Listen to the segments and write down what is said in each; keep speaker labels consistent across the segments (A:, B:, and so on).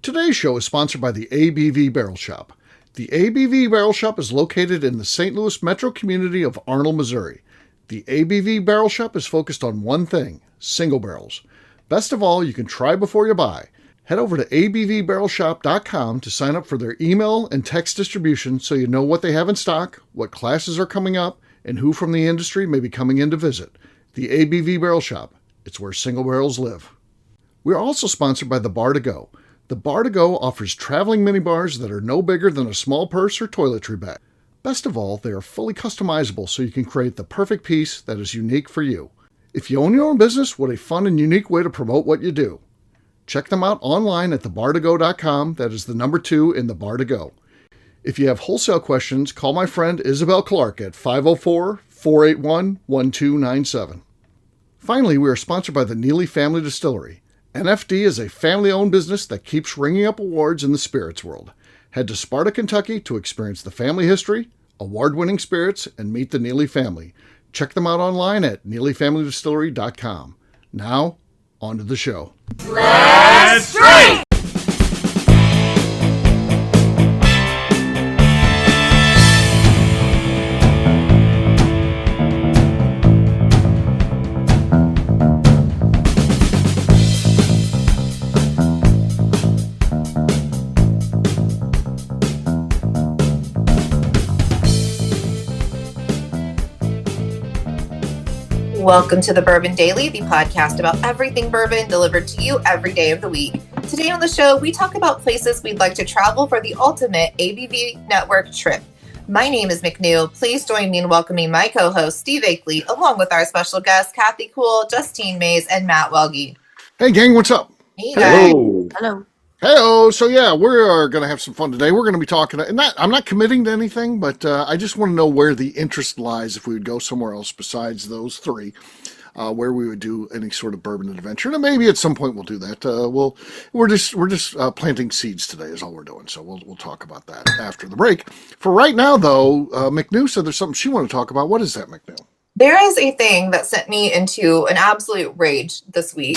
A: Today's show is sponsored by the ABV Barrel Shop. The ABV Barrel Shop is located in the St. Louis metro community of Arnold, Missouri. The ABV Barrel Shop is focused on one thing, single barrels. Best of all, you can try before you buy. Head over to abvbarrelshop.com to sign up for their email and text distribution so you know what they have in stock, what classes are coming up, and who from the industry may be coming in to visit. The ABV Barrel Shop. It's where single barrels live. We are also sponsored by the Bar to Go. The Bar to Go offers traveling minibars that are no bigger than a small purse or toiletry bag. Best of all, they are fully customizable so you can create the perfect piece that is unique for you. If you own your own business, what a fun and unique way to promote what you do. Check them out online at thebar2go.com. That is the number 2 in the Bar to Go. If you have wholesale questions, call my friend Isabel Clark at 504-481-1297. Finally, we are sponsored by the Neely Family Distillery. NFD is a family-owned business that keeps ringing up awards in the spirits world. Head to Sparta, Kentucky to experience the family history, award-winning spirits, and meet the Neely family. Check them out online at neelyfamilydistillery.com. Now, on to the show.
B: Let's drink!
C: Welcome to the Bourbon Daily, the podcast about everything bourbon delivered to you every day of the week. Today on the show, we talk about places we'd like to travel for the ultimate ABV network trip. My name is McNeil. Please join me in welcoming my co-host, Steve Akeley, along with our special guests, Kathy Cool, Justine Mays, and Matt Welge.
A: Hey gang, what's up?
C: Hey guys.
D: Hello.
A: Hey-oh, so yeah, we're going to have some fun today. We're going to be talking, I'm not committing to anything, but I just want to know where the interest lies if we would go somewhere else besides those three, where we would do any sort of bourbon adventure. And maybe at some point we'll do that. We're just planting seeds today is all we're doing. So we'll talk about that after the break. For right now, though, McNew said there's something she wanted to talk about. What is that, McNew?
C: There is a thing that sent me into an absolute rage this week.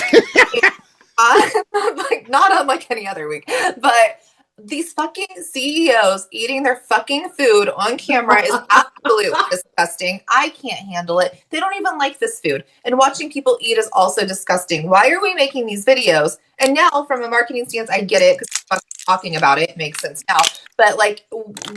C: Like not unlike any other week, but these fucking CEOs eating their fucking food on camera is absolutely disgusting. I can't handle it. They don't even like this food. And watching people eat is also disgusting. Why are we making these videos? And now from a marketing stance, I get it because talking about it makes sense now. But like,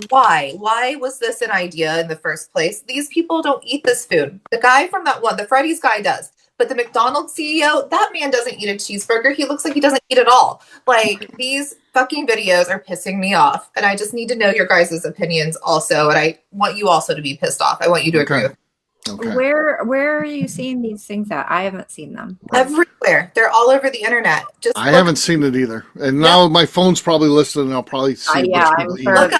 C: why? Why was this an idea in the first place? These people don't eat this food. The guy from that one, the Freddy's guy does. But the McDonald's CEO, that man doesn't eat a cheeseburger. He looks like he doesn't eat at all. Like, these fucking videos are pissing me off. And I just need to know your guys' opinions also. And I want you also to be pissed off. I want you to agree with me.
D: Okay. Where are you seeing these things at? I haven't seen them.
C: Everywhere. They're all over the internet. Just
A: I haven't seen it either. And now my phone's probably listed and I'll probably see
D: I'm sure.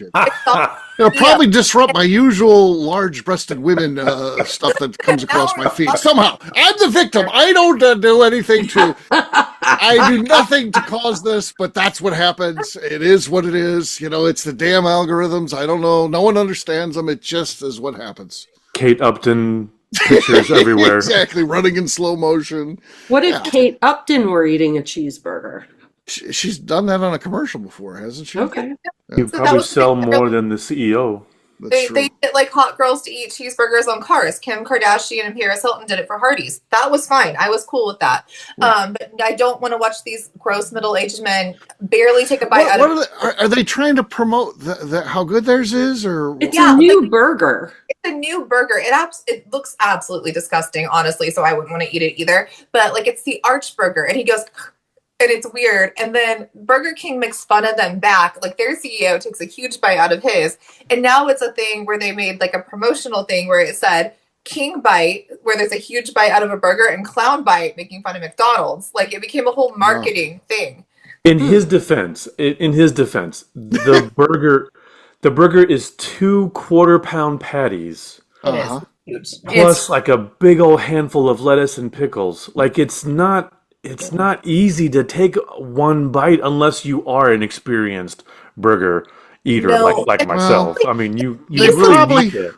A: It'll probably disrupt my usual large-breasted women stuff that comes across my feed. Somehow, I'm the victim. I don't do anything to... I do nothing to cause this, but that's what happens. It is what it is. You know, it's the damn algorithms. I don't know. No one understands them. It just is what happens.
E: Kate Upton pictures everywhere.
A: Exactly, running in slow motion.
F: What if Kate Upton were eating a cheeseburger?
A: She's done that on a commercial before, hasn't she?
F: Okay.
E: You probably sell more than the CEO.
C: They get like hot girls to eat cheeseburgers on cars. Kim Kardashian and Paris Hilton did it for Hardee's. That was fine. I was cool with that. Right. But I don't want to watch these gross middle-aged men barely take a bite out of it.
A: Are they trying to promote how good theirs is? Or
F: it's a new burger.
C: It's a new burger. It looks absolutely disgusting, honestly, so I wouldn't want to eat it either. But like it's the Arch Burger, and he goes... And it's weird. And then Burger King makes fun of them back. Like their CEO takes a huge bite out of his. And now it's a thing where they made like a promotional thing where it said King Bite, where there's a huge bite out of a burger, and Clown Bite, making fun of McDonald's. Like it became a whole marketing thing.
E: In his defense, the burger is 2 quarter-pound patties.
C: It is huge.
E: Plus like a big old handful of lettuce and pickles. Like it's not easy to take one bite unless you are an experienced burger eater like myself. I mean, you really need it.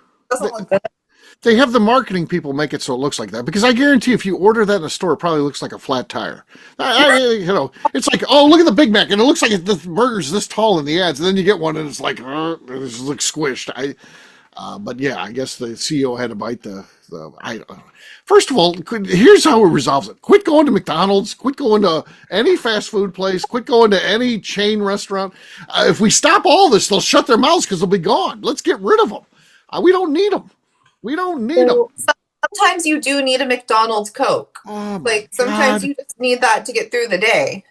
A: They have the marketing people make it so it looks like that, because I guarantee if you order that in a store, it probably looks like a flat tire. It's like, oh, look at the Big Mac, and it looks like the burger's this tall in the ads, and then you get one, and it's like, it just looks squished. But yeah, I guess the CEO had to bite First of all, here's how it resolves it. Quit going to McDonald's. Quit going to any fast food place. Quit going to any chain restaurant. If we stop all this, they'll shut their mouths because they'll be gone. Let's get rid of them. We don't need them. We don't need them.
C: Sometimes you do need a McDonald's Coke.
A: Oh,
C: sometimes you just need that to get through the day.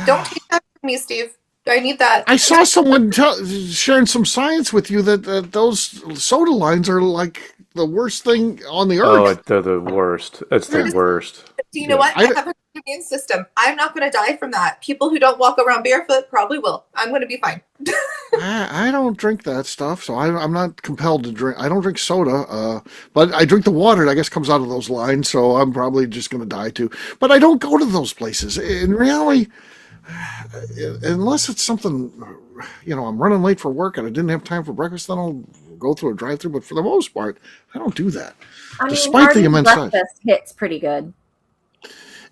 C: Don't take that from me, Steve. I need that.
A: I saw someone sharing some science with you that those soda lines are like the worst thing on the earth.
E: Oh, they're the worst. It's the worst.
C: Do you know what? I have a good immune system. I'm not going to die from that. People who don't walk around barefoot probably will. I'm going to be fine.
A: I don't drink that stuff, so I'm not compelled to drink. I don't drink soda, but I drink the water that I guess comes out of those lines, so I'm probably just going to die too. But I don't go to those places. In reality, unless it's something, I'm running late for work and I didn't have time for breakfast, then I'll go through a drive-through. But for the most part, I don't do that. Despite the immense size,
D: breakfast hits pretty good.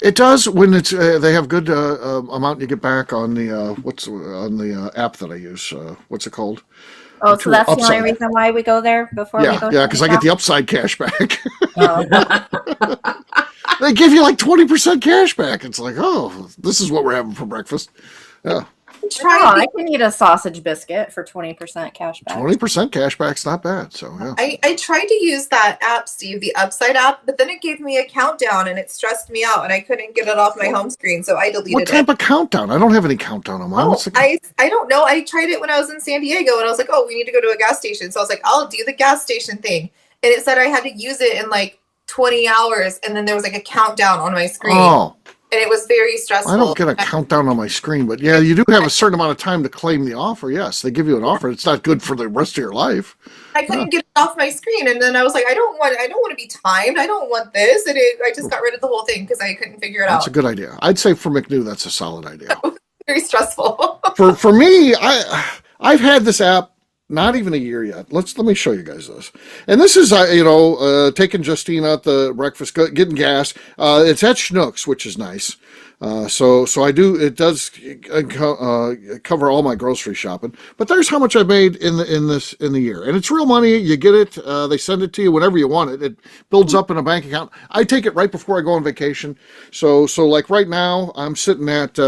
A: It does when it's they have good amount you get back on the app that I use. What's it called?
D: Oh, so that's the only reason why we go there before we go.
A: Yeah, because I get the upside cash back. They give you like 20% cash back. It's like, oh, this is what we're having for breakfast. Yeah.
D: I can eat a sausage biscuit for 20% cash back.
A: 20% cash back's not bad. So yeah.
C: I tried to use that app, Steve, the Upside app, but then it gave me a countdown and it stressed me out and I couldn't get it off my home screen, so I deleted it.
A: What type of countdown? I don't have any countdown on mine.
C: I don't know. I tried it when I was in San Diego and I was like, oh, we need to go to a gas station. So I was like, I'll do the gas station thing. And it said I had to use it in like 20 hours and then there was like a countdown on my screen.
A: Oh.
C: And it was very stressful.
A: I don't get a countdown on my screen, but yeah, you do have a certain amount of time to claim the offer. Yes, they give you an offer. It's not good for the rest of your life.
C: I couldn't get it off my screen, and then I was like, I don't want to be timed. I don't want this, and I just got rid of the whole thing because I couldn't figure it out.
A: That's a good idea. I'd say for McNew, that's a solid idea.
C: Very stressful.
A: For me, I've had this app not even a year yet. Let me show you guys this. And this is taking Justine out the breakfast, getting gas. It's at Schnucks, which is nice. So I do. It does cover all my grocery shopping. But there's how much I made in the year, and it's real money. You get it. They send it to you whenever you want it. It builds up in a bank account. I take it right before I go on vacation. So like right now, I'm sitting at.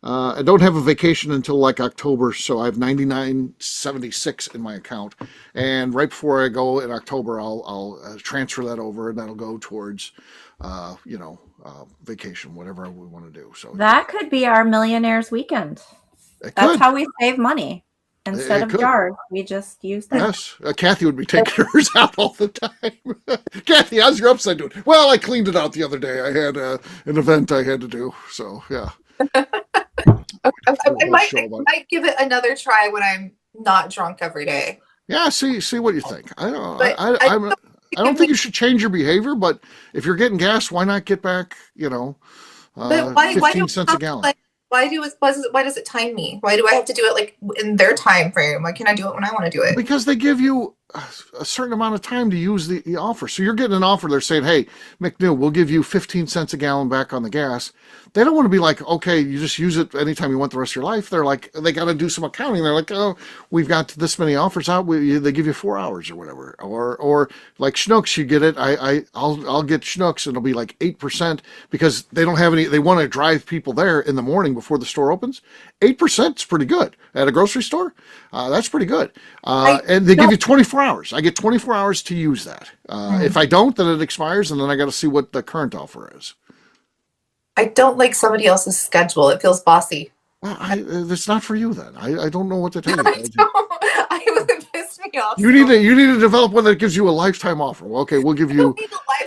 A: I don't have a vacation until like October, so I have $99.76 in my account. And right before I go in October, I'll transfer that over, and that'll go towards, vacation, whatever we want to do. So
D: that could be our millionaire's weekend. That's how we save money. Instead of jars, we just use that.
A: Yes, Kathy would be taking hers out all the time. Kathy, how's your upside doing? Well, I cleaned it out the other day. I had an event I had to do, so yeah.
C: I might give it another try when I'm not drunk every day.
A: Yeah, see what you think. I don't think you should change your behavior, but if you're getting gas, why not get back, 15 cents a gallon?
C: Why does it time me? Why do I have to do it like in their time frame? Why can't I do it when I want to do it?
A: Because they give you a certain amount of time to use the offer. So you're getting an offer. They're saying, hey, McNew, we'll give you 15 cents a gallon back on the gas. They don't want to be like, okay, you just use it anytime you want the rest of your life. They're like, they got to do some accounting. They're like, oh, we've got this many offers out. They give you 4 hours or whatever. Or like Schnucks, you get it. I'll get Schnucks and it'll be like 8% because they don't have any, they want to drive people there in the morning before the store opens. 8% is pretty good at a grocery store. That's pretty good. And they give you 24 hours. I get 24 hours to use that. If I don't, then it expires and then I got to see what the current offer is.
C: I don't like somebody else's schedule. It feels bossy.
A: Well, it's not for you then. I don't know what to tell you.
C: It would piss me off.
A: You need to develop one that gives you a lifetime offer. Well, okay, we'll give you.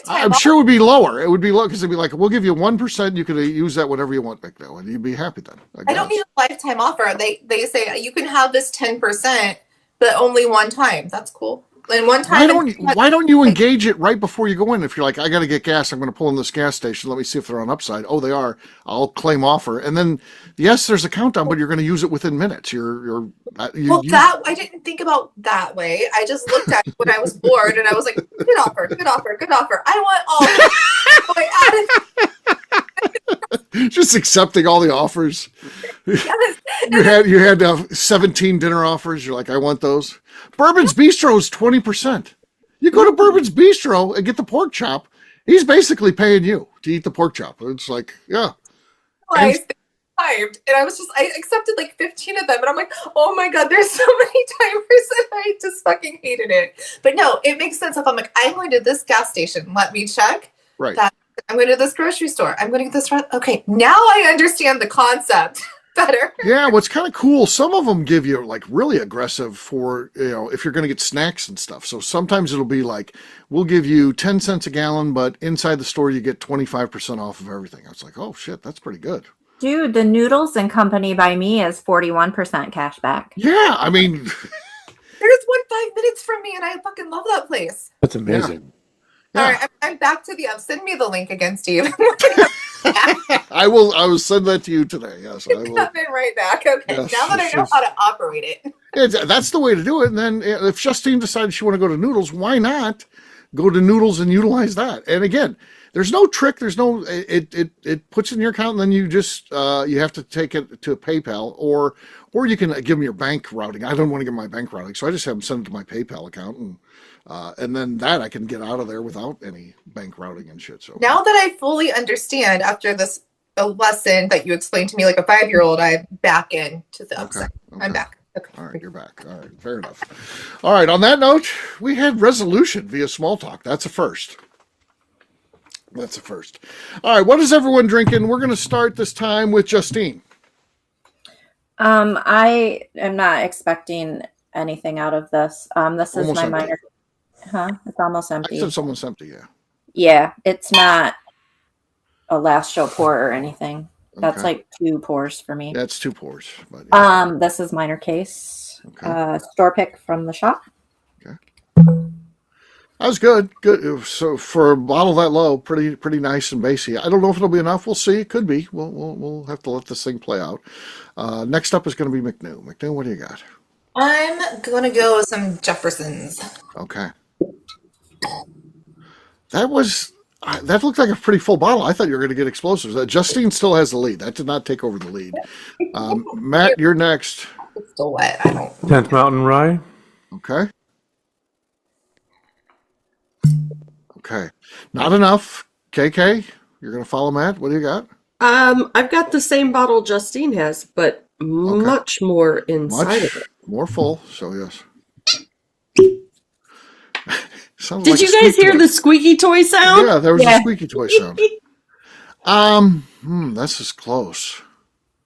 A: I'm sure it would be lower. It would be low because it'd be like, we'll give you 1%. You can use that whenever you want back now, and you'd be happy then.
C: I don't need a lifetime offer. They say you can have this 10%, but only one time. That's cool. And one time,
A: why don't you engage it right before you go in? If you're like, I got to get gas, I'm going to pull in this gas station. Let me see if they're on upside. Oh, they are. I'll claim offer. And then, yes, there's a countdown, but you're going to use it within minutes.
C: I didn't think about that way. I just looked at it when I was bored, and I was like, good offer, good offer, good offer. I want all.
A: Just accepting all the offers.
C: Yes.
A: You had 17 dinner offers. You're like, I want those. Bourbon's Bistro is 20%. You go to Bourbon's Bistro and get the pork chop. He's basically paying you to eat the pork chop. It's like, yeah.
C: I accepted like 15 of them, and I'm like, oh my God, there's so many timers, and I just fucking hated it. But no, it makes sense if I'm like, I'm going to this gas station. Let me check.
A: Right.
C: I'm going to this grocery store. I'm going to this. Okay, now I understand the concept better.
A: Yeah, what's kind of cool, some of them give you like really aggressive for, if you're going to get snacks and stuff. So sometimes it'll be like, we'll give you 10 cents a gallon, but inside the store you get 25% off of everything. I was like, oh shit, that's pretty good.
D: Dude, the Noodles and Company by me is 41% cash back.
A: Yeah, I mean.
C: There's one 5 minutes from me, and I fucking love that place.
E: That's amazing.
A: Yeah.
C: All right, I'm back to the send me the link again, Steve.
A: I will send that to you today. Yes, I will.
C: Coming right back. Okay,
A: Yes,
C: now that I know how to operate it.
A: That's the way to do it. And then if Justine decided she want to go to Noodles, why not go to Noodles and utilize that? And again, there's no trick. There's no, it puts in your account, and then you just, you have to take it to a PayPal, or you can give them your bank routing. I don't want to give my bank routing, so I just have them send it to my PayPal account, and then that I can get out of there without any bank routing and shit. So
C: now that I fully understand after this lesson that you explained to me like a 5-year-old, I'm back into the upside. Okay. I'm back. Okay.
A: All right, you're back. All right, fair enough. All right, on that note, we had resolution via small talk. That's a first. That's a first. All right, what is everyone drinking? We're going to start this time with Justine.
D: I am not expecting anything out of this. This is
A: Almost
D: my
A: empty.
D: minor. It's almost empty.
A: I said someone's empty, yeah.
D: Yeah, it's not a last show pour or anything. That's
A: Okay.
D: like 2 pours for me.
A: That's 2 pours. But, yeah.
D: This is minor case.
A: Okay.
D: Store pick from the shop.
A: Okay. That was good. Good. So for a bottle that low, pretty nice and bassy. I don't know if it'll be enough. We'll see. It could be. We'll have to let this thing play out. Next up is going to be McNew. McNew, what do you got?
C: I'm going to go with some Jeffersons.
A: Okay. That looked like a pretty full bottle. I thought you were going to get explosives. Justine still has the lead. That did not take over the lead. Matt, you're next.
C: It's still wet. I don't.
E: 10th Mountain Rye.
A: Okay. Okay. Not enough. KK, you're going to follow Matt. What do you got?
F: I've got the same bottle Justine has, but much more inside of it.
A: More full. So yes.
F: Did you guys hear the squeaky toy sound?
A: Yeah, there was a squeaky toy sound. This is close.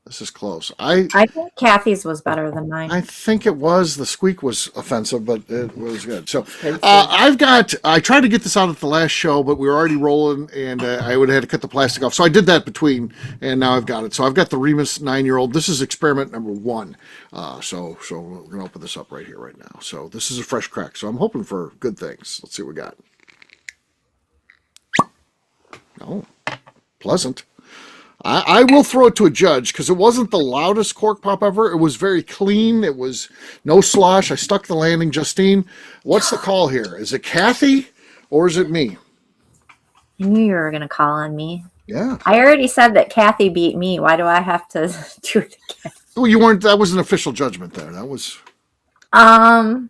A: This is close. I
D: think Kathy's was better than mine.
A: I think it was. The squeak was offensive, but it was good. So I tried to get this out at the last show, but we were already rolling, and I would have had to cut the plastic off. So I did that between, and now I've got it. So I've got the Remus 9-year-old. This is experiment number 1. So we're going to open this up right here, right now. So this is a fresh crack. So I'm hoping for good things. Let's see what we got. Oh, pleasant. I will throw it to a judge because it wasn't the loudest cork pop ever. It was very clean. It was no slosh. I stuck the landing. Justine, what's the call here? Is it Kathy or is it me?
D: I knew you were going to call on me.
A: Yeah.
D: I already said that Kathy beat me. Why do I have to do it again?
A: Well, you weren't. That was an official judgment there. That was.
D: I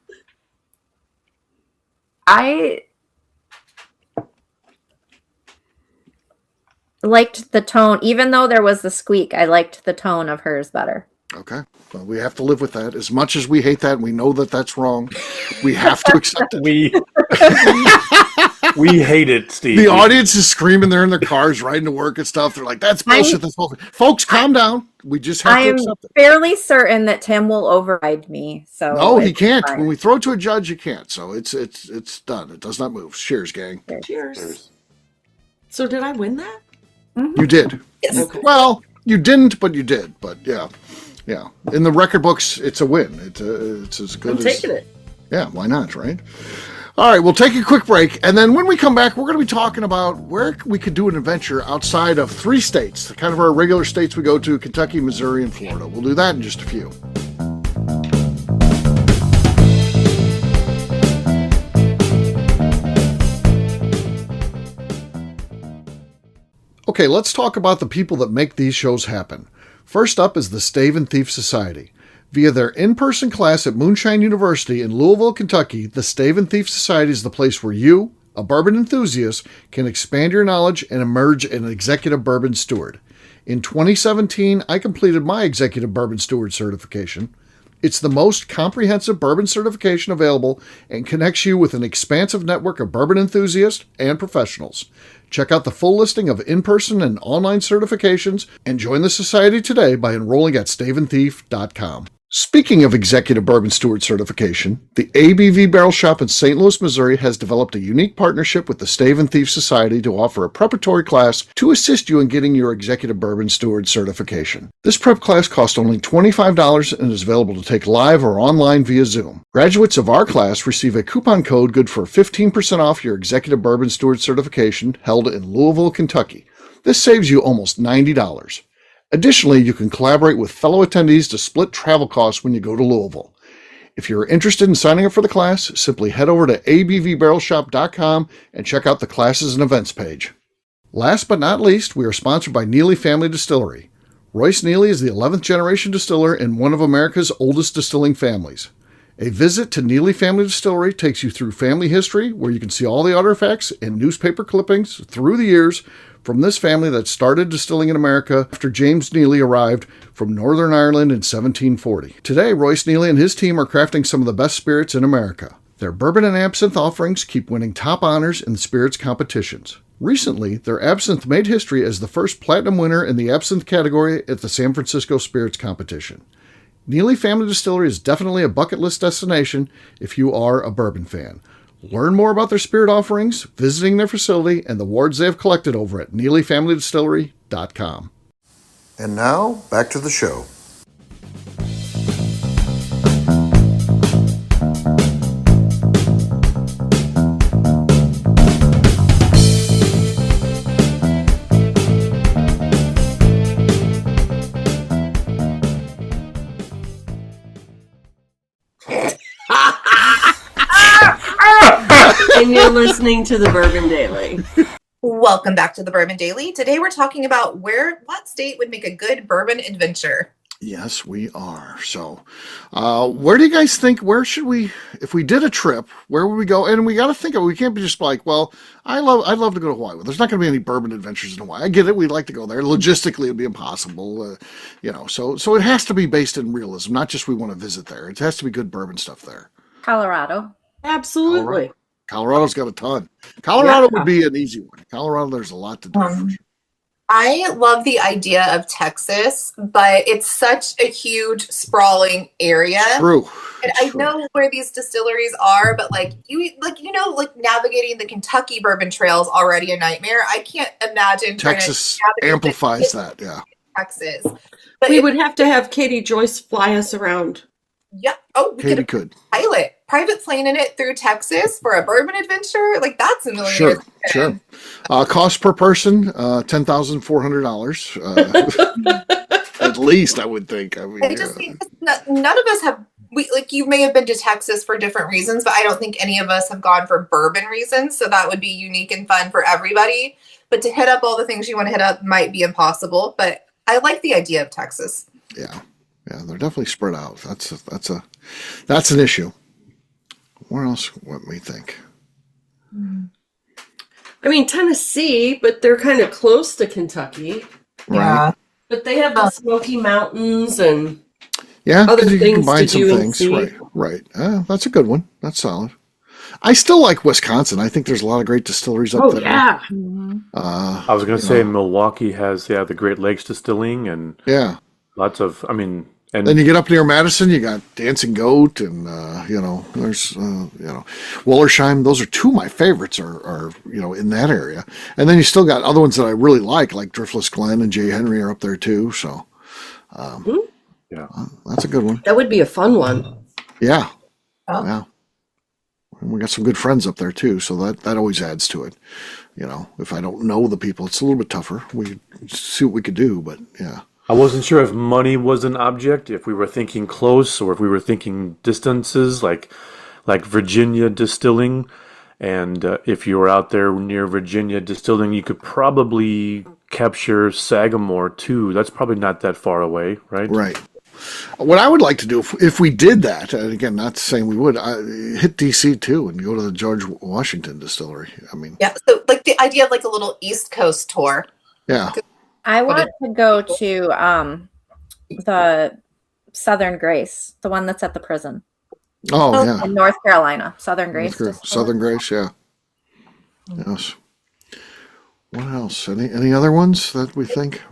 D: liked the tone, even though there was the squeak. I liked the tone of hers better.
A: Okay. Well, we have to live with that. As much as we hate that, and we know that that's wrong. We have to accept it.
E: We hate it, Steve.
A: The audience is screaming. They're in their cars riding to work and stuff. They're like, "That's bullshit." That's bullshit. Folks, calm down. We just have to accept it.
D: I'm fairly certain that Tim will override me. So
A: no, he can't. Fine. When we throw it to a judge, you can't. So it's done. It does not move. Cheers, gang.
F: Cheers. So did I win that?
D: Mm-hmm.
A: You did.
C: Yes.
F: Okay.
A: Well, you didn't, but you did. But yeah. In the record books, it's a win. It's as good.
F: I'm taking it.
A: Yeah, why not, right? All right, we'll take a quick break, and then when we come back, we're going to be talking about where we could do an adventure outside of 3 states, kind of our regular states we go to, Kentucky, Missouri, and Florida. We'll do that in just a few. Okay, let's talk about the people that make these shows happen. First up is the Stave and Thief Society. Via their in-person class at Moonshine University in Louisville, Kentucky, the Stave and Thief Society is the place where you, a bourbon enthusiast, can expand your knowledge and emerge an executive bourbon steward. In 2017, I completed my executive bourbon steward certification. It's the most comprehensive bourbon certification available and connects you with an expansive network of bourbon enthusiasts and professionals. Check out the full listing of in-person and online certifications and join the society today by enrolling at staveandthief.com. Speaking of Executive Bourbon Steward certification, the ABV Barrel Shop in St. Louis, Missouri has developed a unique partnership with the Stave and Thief Society to offer a preparatory class to assist you in getting your Executive Bourbon Steward certification. This prep class costs only $25 and is available to take live or online via Zoom. Graduates of our class receive a coupon code good for 15% off your Executive Bourbon Steward certification held in Louisville, Kentucky. This saves you almost $90. Additionally, you can collaborate with fellow attendees to split travel costs when you go to Louisville. If you're interested in signing up for the class, simply head over to abvbarrelshop.com and check out the classes and events page. Last but not least, we are sponsored by Neely Family Distillery. Royce Neely is the 11th generation distiller in one of America's oldest distilling families. A visit to Neely Family Distillery takes you through family history, where you can see all the artifacts and newspaper clippings through the years from this family that started distilling in America after James Neely arrived from Northern Ireland in 1740. Today, Royce Neely and his team are crafting some of the best spirits in America. Their bourbon and absinthe offerings keep winning top honors in the spirits competitions. Recently, their absinthe made history as the first platinum winner in the absinthe category at the San Francisco Spirits Competition. Neely Family Distillery is definitely a bucket list destination if you are a bourbon fan. Learn more about their spirit offerings, visiting their facility, and the awards they have collected over at NeelyFamilyDistillery.com. And now, back to the show.
F: And you're listening to the Bourbon Daily.
C: Welcome back to the Bourbon Daily. Today we're talking about what state would make a good bourbon adventure.
A: Yes, we are. So, where do you guys think, if we did a trip, where would we go? And we got to think of it. We can't be just like, well, I'd love to go to Hawaii. Well, there's not going to be any bourbon adventures in Hawaii. I get it. We'd like to go there. Logistically, it'd be impossible. So it has to be based in realism, not just we want to visit there. It has to be good bourbon stuff there.
D: Colorado.
F: Absolutely.
A: Colorado's got a ton. Colorado would be an easy one. Colorado, there's a lot to do. For sure.
C: I love the idea of Texas, but it's such a huge, sprawling area.
A: True.
C: And I know where these distilleries are, but navigating the Kentucky bourbon trail is already a nightmare. I can't imagine.
A: Texas amplifies that. Yeah.
C: Texas.
F: But we would have to have Katie Joyce fly us around.
C: Yeah. Oh, we could pilot private plane in it through Texas for a bourbon adventure. Like, that's $1 million.
A: Sure. Cost per person, $10,400. At least, I would think. I mean,
C: none of us have. You may have been to Texas for different reasons, but I don't think any of us have gone for bourbon reasons. So that would be unique and fun for everybody. But to hit up all the things you want to hit up might be impossible. But I like the idea of Texas.
A: Yeah, they're definitely spread out. That's an issue. Where else? What do we think?
F: I mean, Tennessee, but they're kind of close to Kentucky.
A: Right.
F: Yeah. But they have the Smoky Mountains and
A: other things to do and see. Right. That's a good one. That's solid. I still like Wisconsin. I think there's a lot of great distilleries up there.
F: Yeah.
E: I was going to say Milwaukee has the Great Lakes Distilling and lots of. And
A: then you get up near Madison, you got Dancing Goat, and there's Wollersheim. Those are two of my favorites are in that area. And then you still got other ones that I really like Driftless Glen and J. Henry are up there too. So,
E: that's
A: a good one.
F: That would be a fun one.
A: Yeah. Oh. Yeah. And we got some good friends up there too, so that always adds to it. If I don't know the people, it's a little bit tougher. We see what we could do, but yeah.
E: I wasn't sure if money was an object, if we were thinking close, or if we were thinking distances, like Virginia distilling. And if you were out there near Virginia distilling, you could probably capture Sagamore too. That's probably not that far away, right?
A: Right. What I would like to do, if we did that, and again, not saying we would, hit DC too and go to the George Washington distillery.
C: Yeah. So like the idea of like a little East Coast tour.
A: Yeah.
D: I want to go to the Southern Grace, the one that's at the prison.
A: Oh, yeah.
D: In North Carolina, Southern Grace.
A: Southern Grace, yeah. Yes. What else? Any other ones that we think?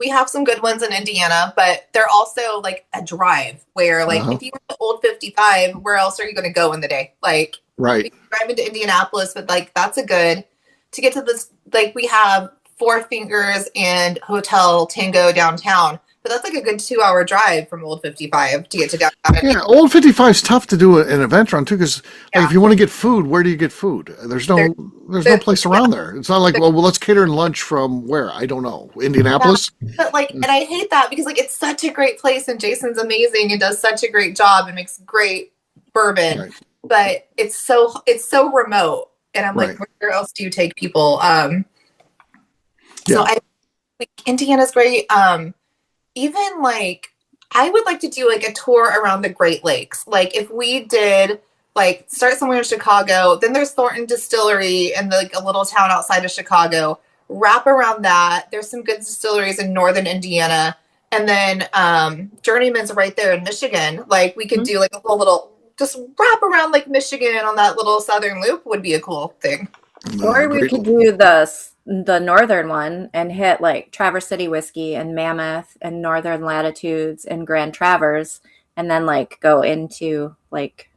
C: We have some good ones in Indiana, but they're also like a drive where like if you went to Old 55, where else are you going to go in the day? Like,
A: right.
C: You can drive into Indianapolis, but like that's a good to get to this. Like we have Four Fingers and Hotel Tango downtown, but that's like a good 2-hour drive from Old 55 to get to downtown.
A: Yeah, Old 55 is tough to do an event run too, because if you want to get food, where do you get food? There's no place around there. It's not like, well, let's cater lunch from where? I don't know, Indianapolis.
C: Yeah, but like, and I hate that because like it's such a great place, and Jason's amazing and does such a great job and makes great bourbon,
A: Right.
C: but it's so remote, and I'm like, where else do you take people? So I think Indiana's great. Even like I would like to do like a tour around the Great Lakes. Like if we did like start somewhere in Chicago, then there's Thornton Distillery and like a little town outside of Chicago. Wrap around that. There's some good distilleries in northern Indiana. And then Journeyman's right there in Michigan. Like we could do like a whole little just wrap around like Michigan on that little southern loop would be a cool thing.
D: Or we could do the northern one and hit like Traverse City Whiskey and Mammoth and Northern Latitudes and Grand Traverse, and then like go into like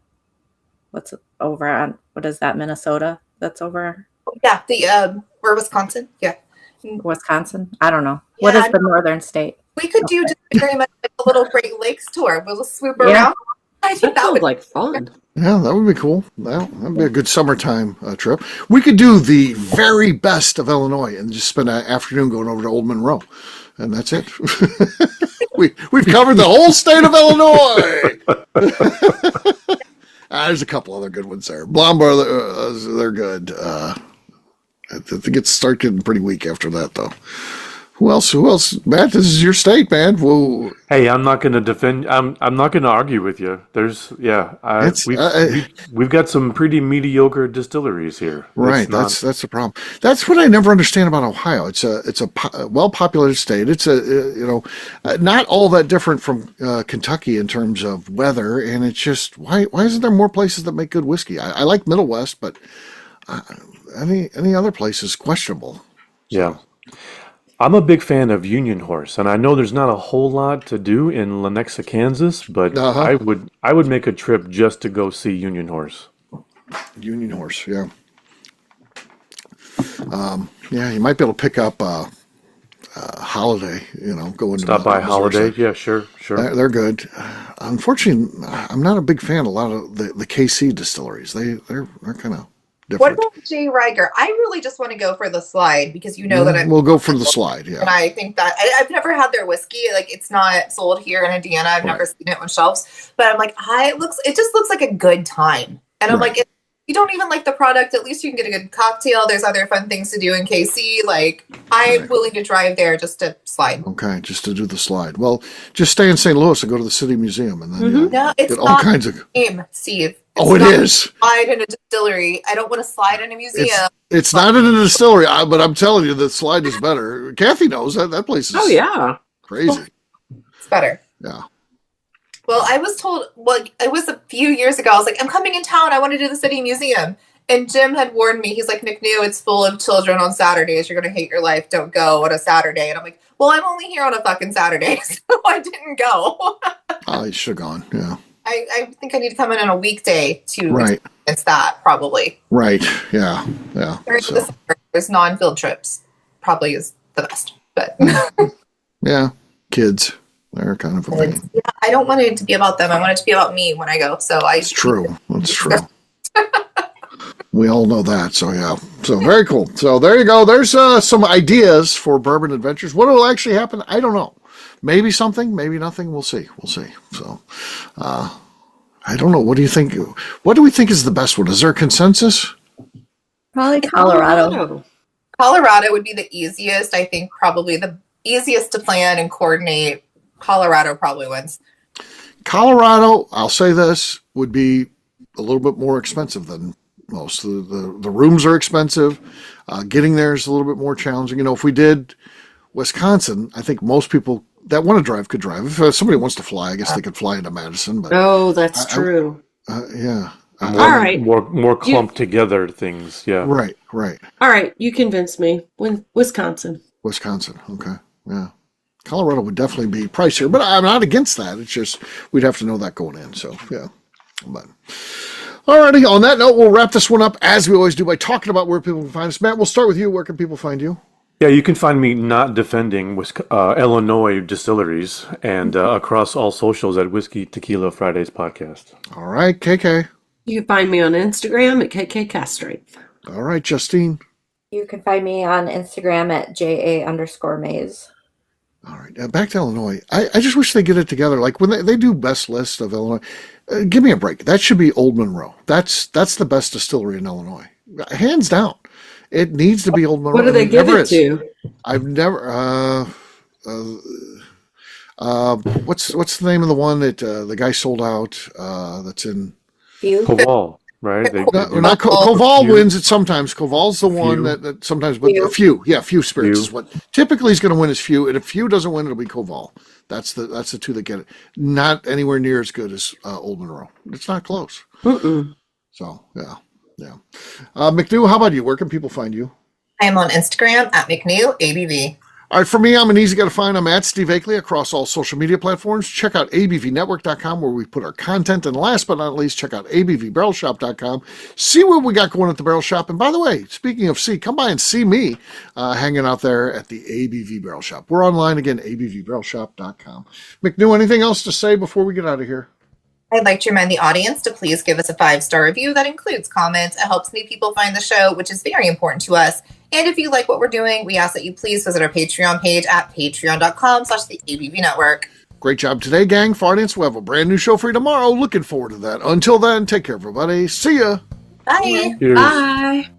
D: what's over on what is that, Minnesota? That's over.
C: Yeah, the or Wisconsin. Yeah,
D: Wisconsin. I don't know. What is the northern state?
C: We could do just very much like a little Great Lakes tour. We'll just swoop around. I think that would
F: like fun.
A: Yeah, that would be cool. That'd be a good summertime trip. We could do the very best of Illinois and just spend an afternoon going over to Old Monroe, and that's it. We've covered the whole state of Illinois. There's a couple other good ones there. Blonde Brothers, they're good. I think it start getting pretty weak after that, though. Who else? Matt, this is your state, man. Whoa.
E: Hey, I'm not going to defend. I'm not going to argue with you. We've got some pretty mediocre distilleries here.
A: Right. That's the problem. That's what I never understand about Ohio. It's a well-populated state. It's not all that different from Kentucky in terms of weather. And it's just why isn't there more places that make good whiskey? I like Middle West, but any other place is questionable.
E: Yeah. I'm a big fan of Union Horse, and I know there's not a whole lot to do in Lenexa, Kansas, but I would make a trip just to go see Union Horse.
A: Union Horse, yeah. You might be able to pick up Holiday, go
E: Stop by Holiday, yeah, sure.
A: They're good. Unfortunately, I'm not a big fan of a lot of the KC distilleries. They're kind of different.
C: What about J. Riger? I really just want to go for the slide because that
A: we'll go for the slide, yeah.
C: And I think that I've never had their whiskey. Like it's not sold here in Indiana. I've never seen it on shelves. But I'm like, it just looks like a good time. And I'm like, if you don't even like the product, at least you can get a good cocktail. There's other fun things to do in KC. Like I'm willing to drive there just to slide.
A: Okay, just to do the slide. Well, just stay in St. Louis and go to the City Museum, and then
C: no, it's
A: get
C: not
A: all kinds of
C: game, Steve.
A: It is.
C: Slide in a distillery. I don't want to slide in a museum.
A: It's not in a distillery, but I'm telling you, the slide is better. Kathy knows that place is.
F: Oh yeah,
A: crazy.
C: It's better.
A: Yeah.
C: Well, I was told. Well, it was a few years ago. I was like, I'm coming in town. I want to do the City Museum. And Jim had warned me. He's like, McNew, it's full of children on Saturdays. You're gonna hate your life. Don't go on a Saturday. And I'm like, well, I'm only here on a fucking Saturday, so I didn't go.
A: You should have gone. Yeah.
C: I think I need to come in on a weekday to experience that, probably.
A: Right, yeah.
C: There's non-field trips. Probably is the best, but...
A: Yeah, kids. They're kind of a pain.
C: Yeah, I don't want it to be about them. I want it to be about me when I go, so
A: It's true. That's true. We all know that. So, yeah. So, very cool. So, there you go. There's some ideas for bourbon adventures. What will actually happen? I don't know. Maybe something, maybe nothing. We'll see. So, I don't know. What do you think? What do we think is the best one? Is there a consensus?
D: Probably Colorado.
C: Colorado would be the easiest. I think probably the easiest to plan and coordinate. Colorado probably wins.
A: Colorado, I'll say this, would be a little bit more expensive than most. The rooms are expensive. Getting there is a little bit more challenging. If we did Wisconsin, I think most people that want to drive could drive. If somebody wants to fly, I guess they could fly into Madison. But
F: that's true.
A: Yeah.
F: All right.
E: More clumped together things. Yeah.
A: Right.
F: All right. You convinced me. Wisconsin.
A: Okay. Yeah. Colorado would definitely be pricier, but I'm not against that. It's just we'd have to know that going in. So, yeah. But alrighty, on that note, we'll wrap this one up as we always do by talking about where people can find us. Matt, we'll start with you. Where can people find you?
E: Yeah, you can find me not defending Illinois distilleries and across all socials at Whiskey Tequila Fridays podcast.
A: All right, KK.
F: You can find me on Instagram at KKCastrength.
A: All right, Justine.
D: You can find me on Instagram at JA_Maze.
A: All right, back to Illinois. I just wish they get it together. Like when they do best list of Illinois, give me a break. That should be Old Monroe. That's the best distillery in Illinois, hands down. It needs to be Old Monroe.
F: What do they give it to?
A: I've never. What's the name of the one that the guy sold out? That's in
E: Koval, right?
A: Not Koval wins it sometimes. Koval's the one that sometimes, but Few Spirits is what typically is going to win is Few, and if Few doesn't win, it'll be Koval. That's the two that get it. Not anywhere near as good as Old Monroe. It's not close. So yeah. McNew, how about you? Where can people find you?
C: I am on Instagram at McNew ABV.
A: All right, for me, I'm an easy guy to find. I'm at Steve Akeley across all social media platforms. Check out abvnetwork.com where we put our content. And last but not least, check out abvbarrelshop.com. See what we got going at the Barrel Shop. And by the way, speaking of come by and see me hanging out there at the ABV Barrel Shop. We're online again, abvbarrelshop.com. McNew, anything else to say before we get out of here?
C: I'd like to remind the audience to please give us a 5-star review that includes comments. It helps new people find the show, which is very important to us. And if you like what we're doing, we ask that you please visit our Patreon page at patreon.com/theABVNetwork.
A: Great job today, gang. For audience, we'll have a brand new show for you tomorrow. Looking forward to that. Until then, take care, everybody. See ya.
C: Bye.
E: Cheers.
F: Bye.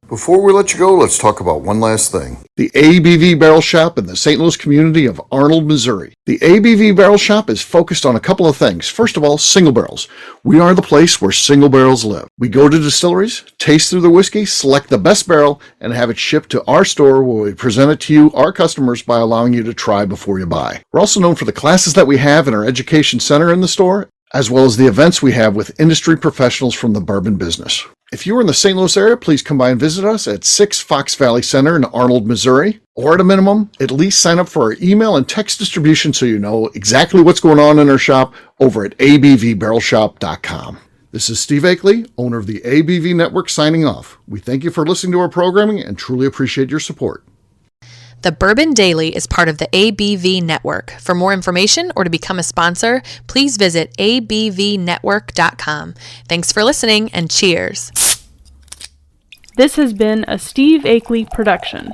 A: Before we let you go, let's talk about one last thing. The ABV Barrel Shop in the St. Louis community of Arnold, Missouri. The ABV Barrel Shop is focused on a couple of things. First of all, single barrels. We are the place where single barrels live. We go to distilleries, taste through their whiskey, select the best barrel, and have it shipped to our store where we present it to you, our customers, by allowing you to try before you buy. We're also known for the classes that we have in our education center in the store, as well as the events we have with industry professionals from the bourbon business. If you are in the St. Louis area, please come by and visit us at 6 Fox Valley Center in Arnold, Missouri. Or at a minimum, at least sign up for our email and text distribution so you know exactly what's going on in our shop over at abvbarrelshop.com. This is Steve Akeley, owner of the ABV Network, signing off. We thank you for listening to our programming and truly appreciate your support.
B: The Bourbon Daily is part of the ABV Network. For more information or to become a sponsor, please visit abvnetwork.com. Thanks for listening and cheers.
G: This has been a Steve Akeley production.